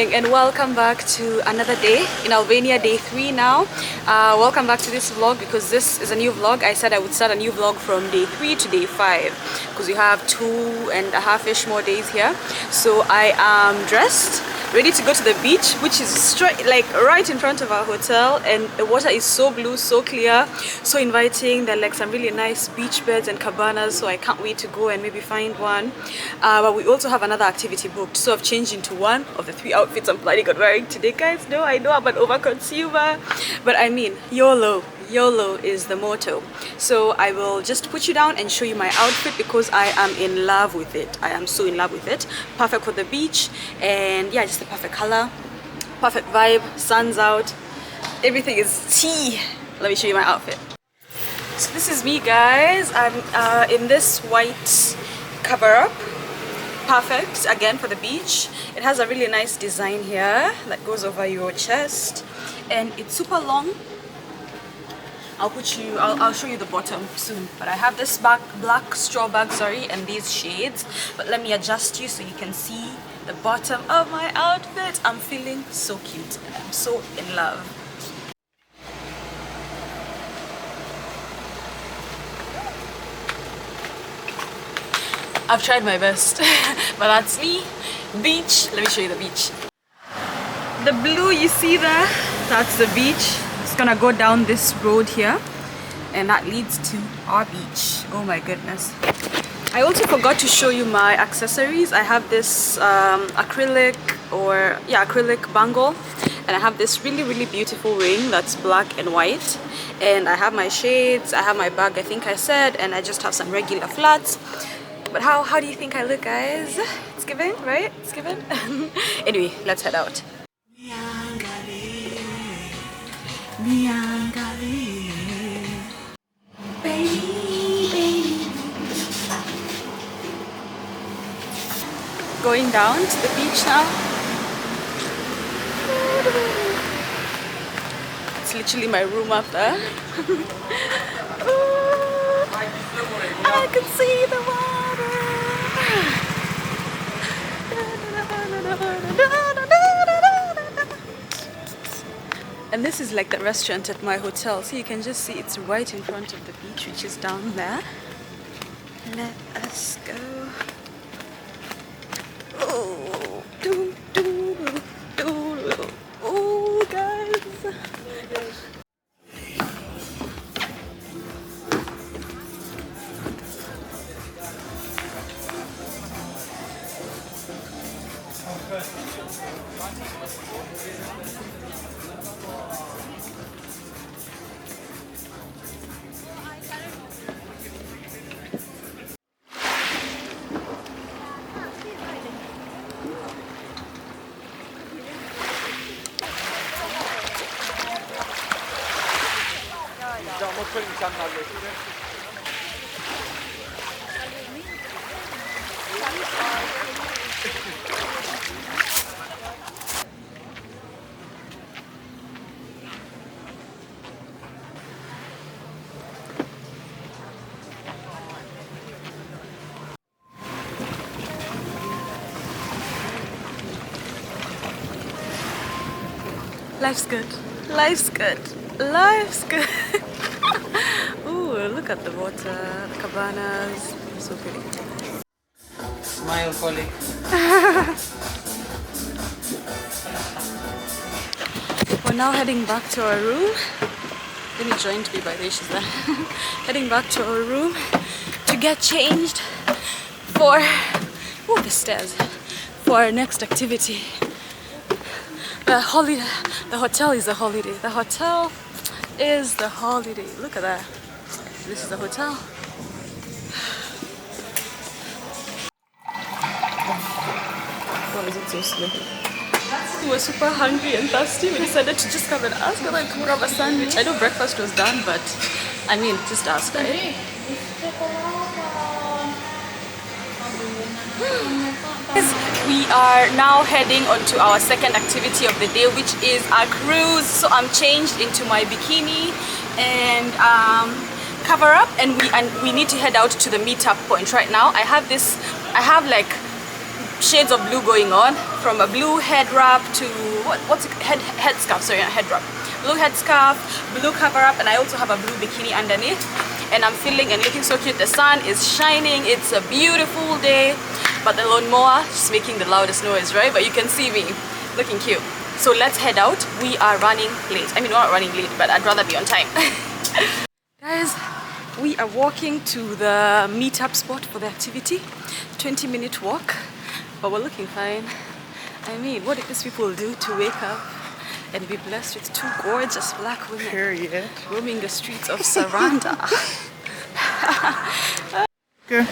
morning and welcome back to another day in Albania, day 3 now. Welcome back to this vlog because this is a new vlog. I said I would start a new vlog from day 3 to day 5 because we have 2.5-ish more days here. So I am dressed, ready to go to the beach, which is straight, like right in front of our hotel, and the water is so blue, so clear, so inviting. There are like some really nice beach beds and cabanas, so I can't wait to go and maybe find one. But we also have another activity booked, so I've changed into one of the 3 outfits I'm planning on wearing today, guys. No, I know I'm an overconsumer, but I mean, YOLO is the motto. So I will just put you down and show you my outfit because I am in love with it. I am so in love with it. Perfect for the beach, and yeah, just the perfect color, perfect vibe, sun's out, everything is tea. Let me show you my outfit. So this is me, guys. I'm in this white cover-up. Perfect again for the beach. It has a really nice design here that goes over your chest, and it's super long. I'll show you the bottom soon, but I have this black straw bag, sorry, and these shades. But let me adjust you so you can see the bottom of my outfit. I'm feeling so cute and I'm so in love. I've tried my best, but that's me. Beach, let me show you the beach. The blue you see there, that's the beach. It's gonna go down this road here, and that leads to our beach. Oh my goodness. I also forgot to show you my accessories. I have this acrylic bangle, and I have this really beautiful ring that's black and white, and I have my shades, I have my bag, I think I said, and I just have some regular flats. But how do you think I look, guys? It's giving, right? It's giving. Anyway, let's head out. Going down to the beach now. It's literally my room up there. I can see the water. And this is like the restaurant at my hotel, so you can just see it's right in front of the beach, which is down there. Let us go. Oh, oh, guys. Life's good. Life's good. Life's good. Ooh, look at the water, the cabanas. So pretty. Smile, colleague. We're now heading back to our room. Then joined me by the way, she's there. Heading back to our room to get changed for the stairs for our next activity. The hotel is a holiday. The hotel is the holiday. Look at that. This is the hotel. Why is it so slow? We were super hungry and thirsty. We decided to just come and ask whether I could grab a sandwich. I know breakfast was done, but I mean, just ask, right? We are now heading on to our second activity of the day, which is our cruise. So I'm changed into my bikini and cover up, and we need to head out to the meetup point right now. I have like shades of blue going on, from a blue head wrap to what's it, head scarf, sorry, not head wrap, blue head scarf, blue cover up, and I also have a blue bikini underneath, and I'm feeling and looking so cute. The sun is shining, it's a beautiful day, but the lawnmower is making the loudest noise, right? But you can see me looking cute. So let's head out. We are running late. I mean, we're not running late, but I'd rather be on time. Guys, we are walking to the meetup spot for the activity. 20-minute walk, but we're looking fine. I mean, what did these people do to wake up and be blessed with two gorgeous black women? Period. Roaming the streets of Saranda. Okay.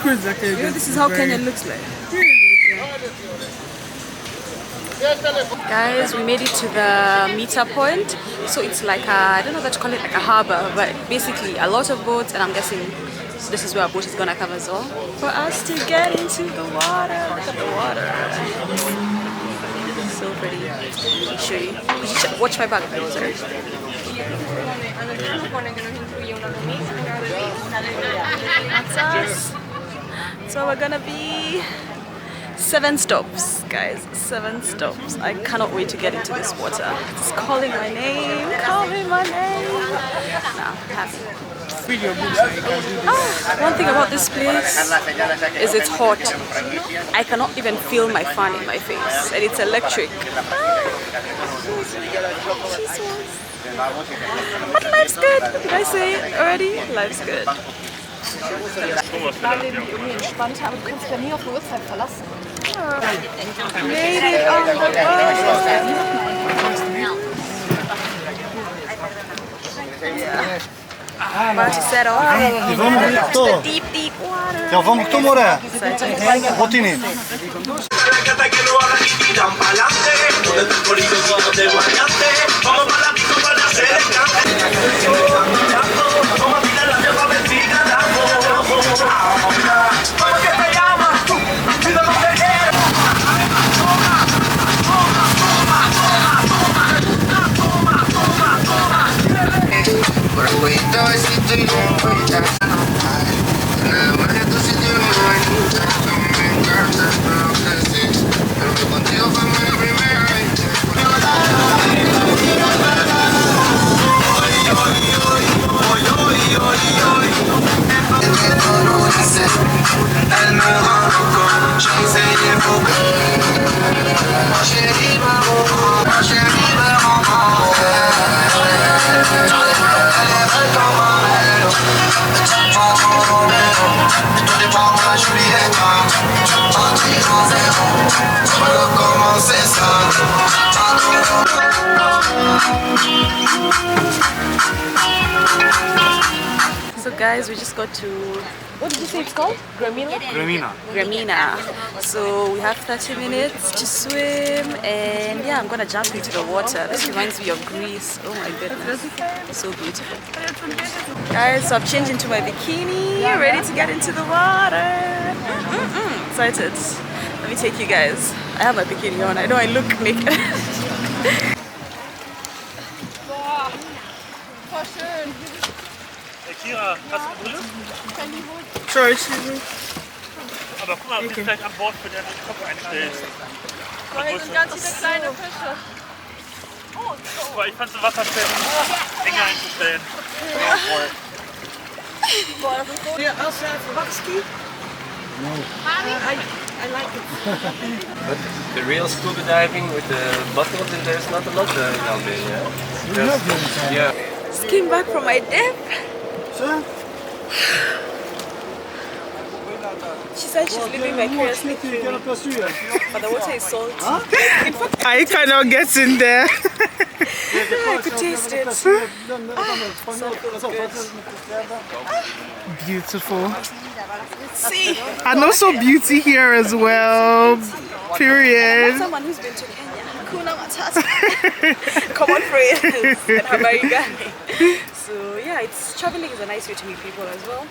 This is how Kenya looks like. Guys, we made it to the meetup point. So it's like a, I don't know what to call it, like a harbor, but basically a lot of boats, and I'm guessing this is where our boat is gonna come as well. For us to get into the water. Look at the water. So pretty. Let me show you. Watch my back. Sorry. That's us. So we're gonna be 7 stops, guys. 7 stops. I cannot wait to get into this water. It's calling my name. Calling my name. Nah, happy. One thing about this place is it's hot. I cannot even feel my fan in my face, and it's electric. But life's good. Did I say it already? Life's good. Made it on the boat. About to set off. The deep, deep water. Ja, vamos que more. Botini. So guys, we just got to, what did you say it's called? Gramina? Gramina. So we have 30 minutes to swim, and yeah, I'm gonna jump into the water. This reminds me of Greece. Oh my goodness, so beautiful. Guys, so I've changed into my bikini, ready to get into the water. Excited. Let me take you guys. I have my bikini on. I know I look naked. Boah, voll schön. Kira, hast du eine Brille? Sorry, excuse me. Aber guck mal, ob du vielleicht an Bord für deinen Kopf einstellst. Boah, hier sind ganz viele kleine Fische. Aber ich fand so Wasserstellen enger einzustellen. Boah, das ist so. Yeah, outside for hot ski? No. I like it. But the real scuba diving with the bottles in there is not a lot in Albania. Yeah. Just came back from my dip. Sir? She said she's leaving vicariously through me, but the water is salty. In fact, I cannot get in there. I could taste it. Beautiful. See, And also beauty here as well. Period. someone who's been to Kenya. Hakuna Matata. Common phrase and Habari Gani. So yeah, it's traveling is a nice way to meet people as well.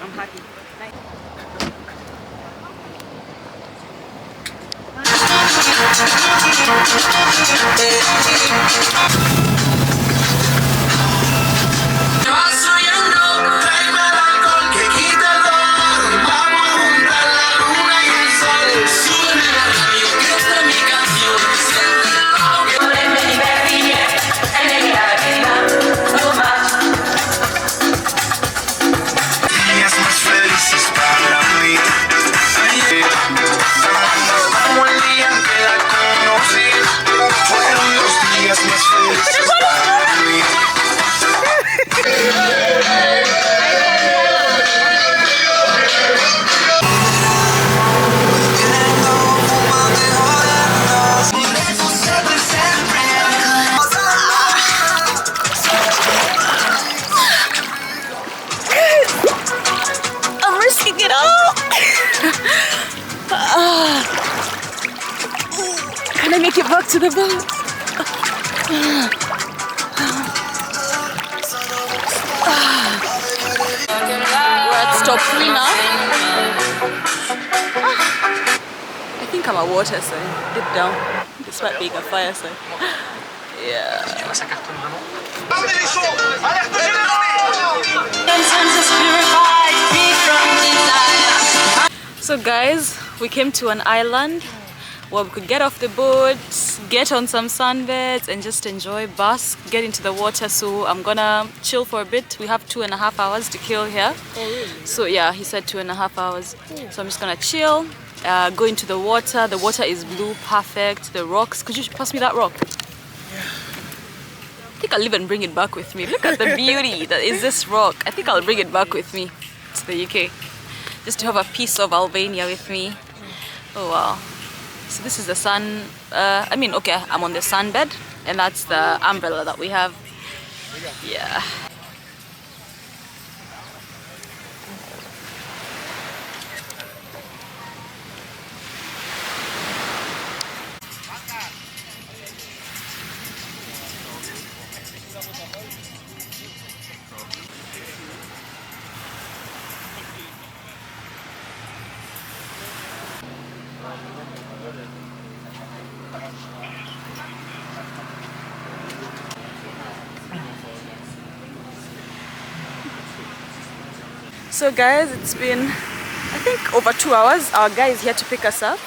I'm happy. Nice. I'm risking it all. Can I make it back to the boat? We're at stop 3 now. I think I'm a water sign. Dip down. Despite being a fire sign. Yeah. So guys, we came to an island where we could get off the boat, get on some sunbeds and just enjoy, bask, get into the water. So I'm gonna chill for a bit. We have 2.5 hours to kill here. Oh, really? So yeah, he said 2.5 hours. So I'm just gonna chill, go into the water. The water is blue, perfect. The rocks, could you pass me that rock? I think I'll even bring it back with me. Look at the beauty that is this rock. I think I'll bring it back with me to the UK. Just to have a piece of Albania with me. Oh wow. So this is the sun, okay, I'm on the sunbed and that's the umbrella that we have. Yeah. So guys, it's been, I think, over 2 hours. Our guy is here to pick us up.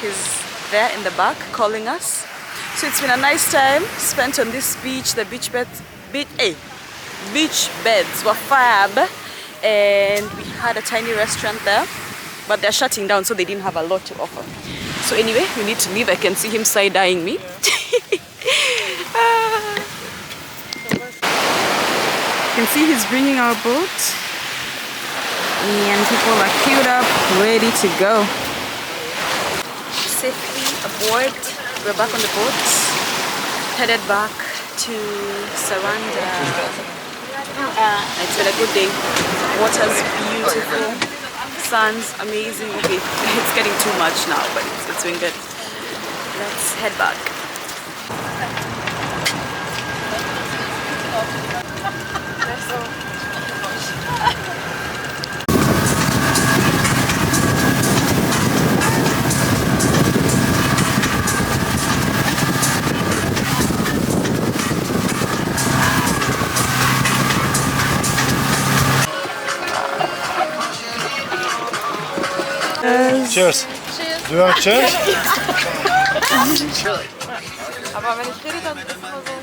He's there in the back calling us. So it's been a nice time spent on this beach. The beach beds were fab, and we had a tiny restaurant there, but they're shutting down, so they didn't have a lot to offer. So anyway, we need to leave. I can see him side-eyeing me. You can see he's bringing our boat. And people are queued up, ready to go. Safely aboard. We're back on the boat, headed back to Saranda. It's been a good day. Water's beautiful, sun's amazing. Okay, it's getting too much now, but it's been good. Let's head back. Cheers. Do you want cheers? Aber wenn ich rede, dann ist immer so,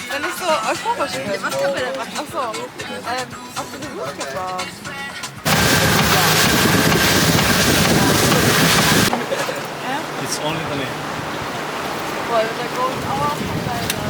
wenn ich so euphorisch bin. Was können wir denn machen? Achso, auf den Rooftop. It's only the name. Boah, der Golden Hour von Leider.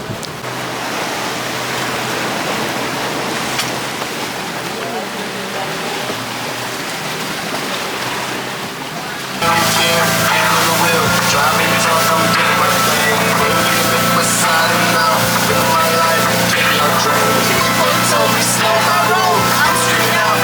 Told me slow my roll, I'm straight out.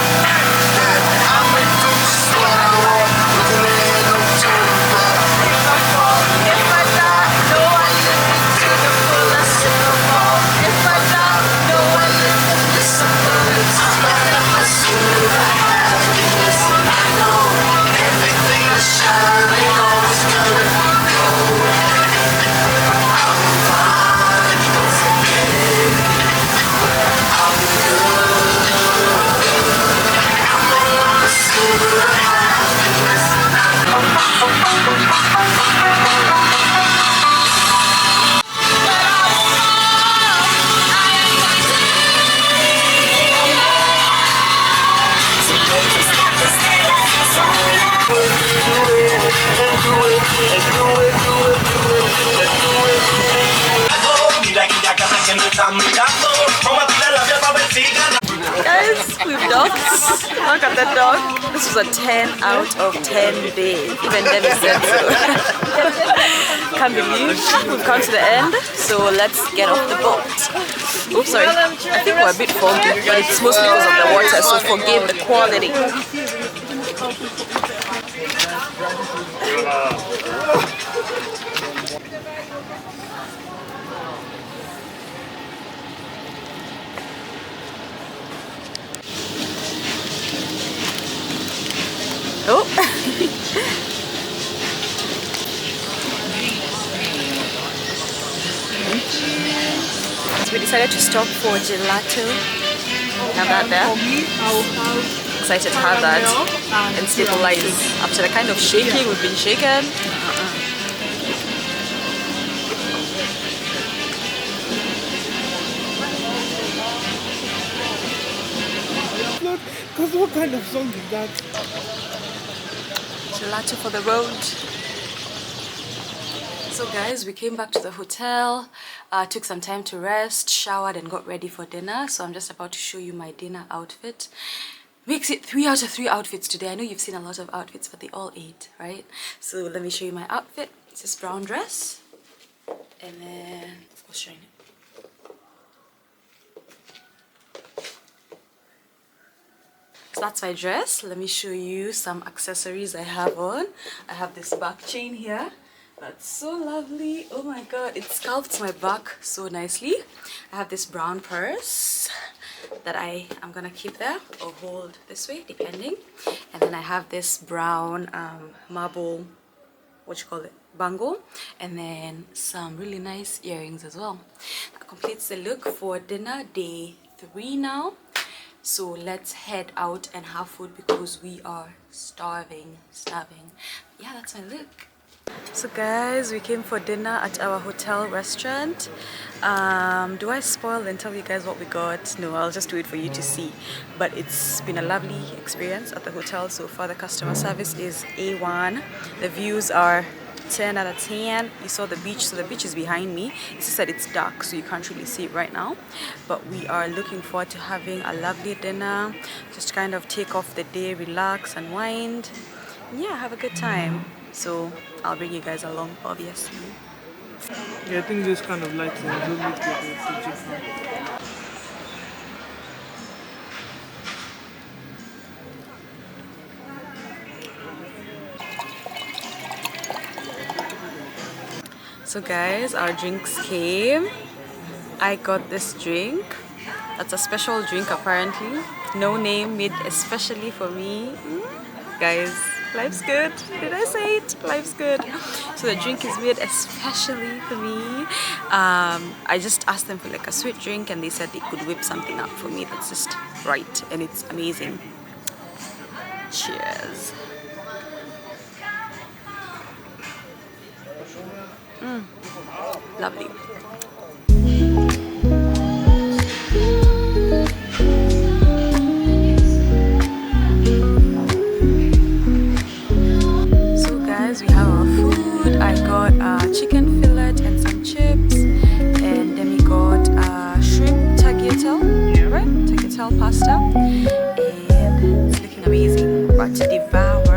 Guys, we've docked. Look at that dock. This was a 10 out of 10 day. Even Demi said so. Can't believe we've come to the end. So let's get off the boat. Oops, sorry. I think we're a bit foggy, but it's mostly because of the water, so forgive the quality. Oh. So we decided to stop for gelato. Have that there. Excited to have that and stabilize after the kind of shaking we've been shaken. Because what kind of song is that? Gelato for the road. So guys, we came back to the hotel, took some time to rest, showered and got ready for dinner. So I'm just about to show you my dinner outfit. Makes it 3 out of 3 outfits today. I know you've seen a lot of outfits, but they all 8, right? So let me show you my outfit. It's this brown dress. And then, I'll show you. So that's my dress. Let me show you some accessories I have on. I have this back chain here. That's so lovely. Oh my god, it sculpts my back so nicely. I have this brown purse that I'm gonna keep there or hold this way depending. And then I have this brown marble, what you call it, bangle, and then some really nice earrings as well. That completes the look for dinner day 3 now. So let's head out and have food because we are starving. Yeah, that's my look. So guys, we came for dinner at our hotel restaurant. Do I spoil and tell you guys what we got? No, I'll just do it for you to see. But it's been a lovely experience at the hotel so far. The customer service is A1. The views are 10 out of 10. You saw the beach, so the beach is behind me. It's just that it's dark, so you can't really see it right now. But we are looking forward to having a lovely dinner. Just kind of take off the day, relax, unwind. Yeah, have a good time. So I'll bring you guys along, obviously. Yeah, I think this kind of lighting is a little bit different. So guys, our drinks came. I got this drink. That's a special drink apparently. No name, made especially for me. Guys, life's good. Did I say it? Life's good. So the drink is made especially for me. I just asked them for like a sweet drink and they said they could whip something up for me that's just right and it's amazing. Cheers. Lovely. So guys, we have our food. I got chicken fillet and some chips, and then we got shrimp tagliatelle, right? Tagliatelle pasta, and it's looking amazing. About to devour.